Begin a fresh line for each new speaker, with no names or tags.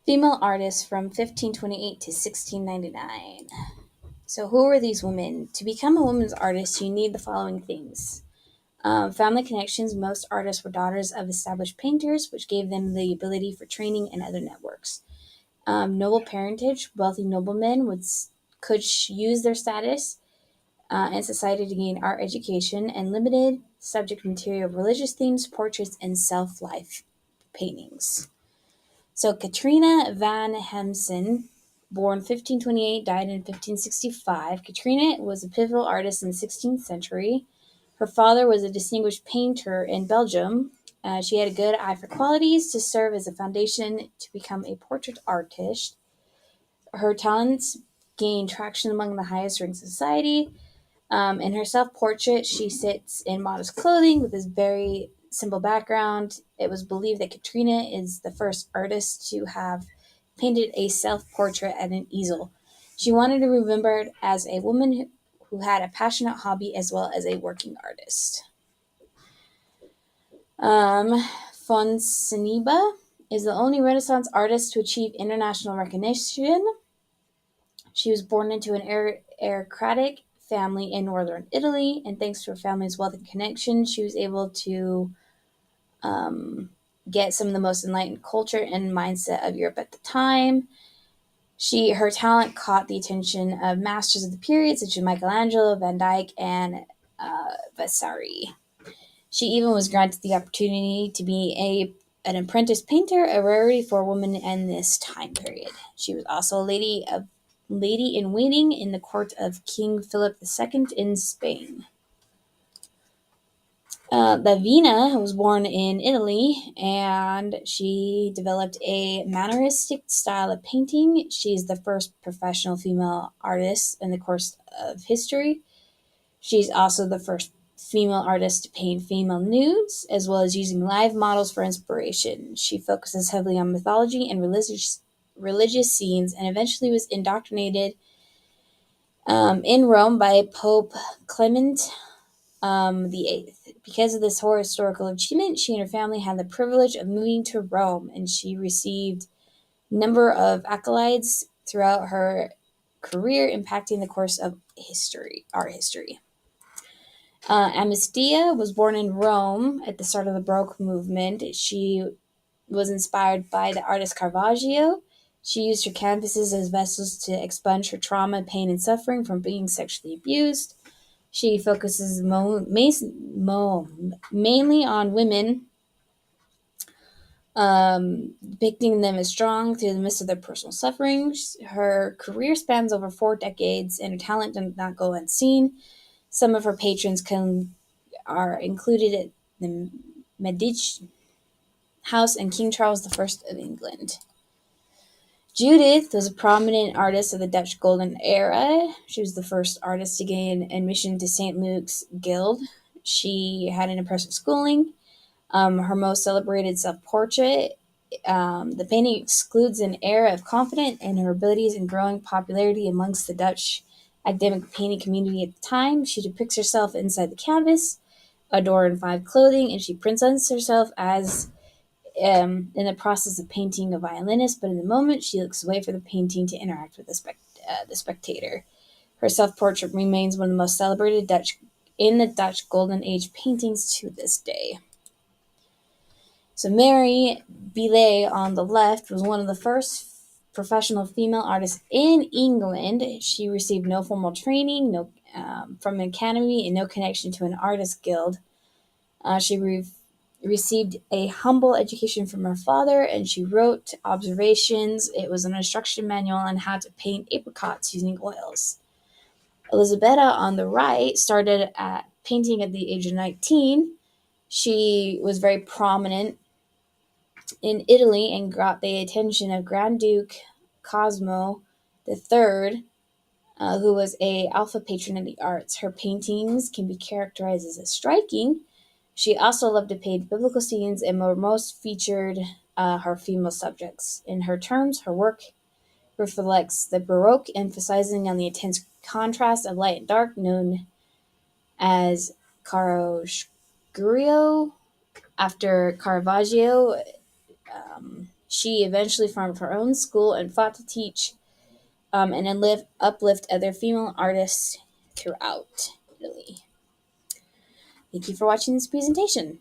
Female artists from 1528 to 1699. So, who were these women? To become a woman's artist, you need the following things. Family connections. Most artists were daughters of established painters, which gave them the ability for training and other networks. Noble parentage. Wealthy noblemen could use their status in society to gain art education, and limited subject material of religious themes, portraits, and self-life paintings. So Katrina van Hemsen, born 1528, died in 1565. Katrina was a pivotal artist in the 16th century. Her father was a distinguished painter in Belgium. She had a good eye for qualities to serve as a foundation to become a portrait artist. Her talents gained traction among the highest ranks of society. In her self portrait, she sits in modest clothing with this very simple background. It was believed that Katrina is the first artist to have painted a self portrait at an easel. She wanted to be remembered as a woman who had a passionate hobby as well as a working artist. Fonseniba is the only Renaissance artist to achieve international recognition. She was born into an aristocratic family in northern Italy, and thanks to her family's wealth and connections, she was able to get some of the most enlightened culture and mindset of Europe at the time. Her talent caught the attention of masters of the period, such as Michelangelo, Van Dyck, and Vasari. She even was granted the opportunity to be an apprentice painter, a rarity for a woman in this time period. She was also a lady in waiting in the court of King Philip II in Spain. Lavina was born in Italy, and she developed a manneristic style of painting. She's the first professional female artist in the course of history. She's also the first female artist to paint female nudes, as well as using live models for inspiration. She focuses heavily on mythology and religious scenes, and eventually was indoctrinated in Rome by Pope Clement the Eighth. Because of this historical achievement, she and her family had the privilege of moving to Rome, and she received a number of accolades throughout her career, impacting the course of art history. Amastia was born in Rome at the start of the Baroque movement. She was inspired by the artist Caravaggio. She used her canvases as vessels to expunge her trauma, pain, and suffering from being sexually abused. She focuses mainly on women, depicting them as strong through the midst of their personal sufferings. Her career spans over 4 decades, and her talent did not go unseen. Some of her patrons are included at the Medici House and King Charles I of England. Judith was a prominent artist of the Dutch Golden Era. She was the first artist to gain admission to St. Luke's Guild. She had an impressive schooling. Her most celebrated self-portrait, the painting excludes an era of confidence in her abilities and growing popularity amongst the Dutch academic painting community at the time. She depicts herself inside the canvas, adorned in fine clothing, and she presents herself as in the process of painting a violinist, but in the moment she looks away from the painting to interact with the spectator. Her self-portrait remains one of the most celebrated in the Dutch Golden Age paintings to this day. So Mary Bellet on the left was one of the first professional female artists in England. She received no formal training, from an academy, and no connection to an artist guild. She received a humble education from her father, and she wrote observations. It was an instruction manual on how to paint apricots using oils. Elisabetta on the right started at painting at the age of 19. She was very prominent in Italy and got the attention of Grand Duke Cosimo III, who was a alpha patron of the arts. Her paintings can be characterized as striking. She also loved to paint biblical scenes and most featured her female subjects. In her terms, her work reflects the Baroque, emphasizing on the intense contrast of light and dark, known as chiaroscuro after Caravaggio. She eventually formed her own school and fought to teach and then uplift other female artists throughout Italy. Thank you for watching this presentation.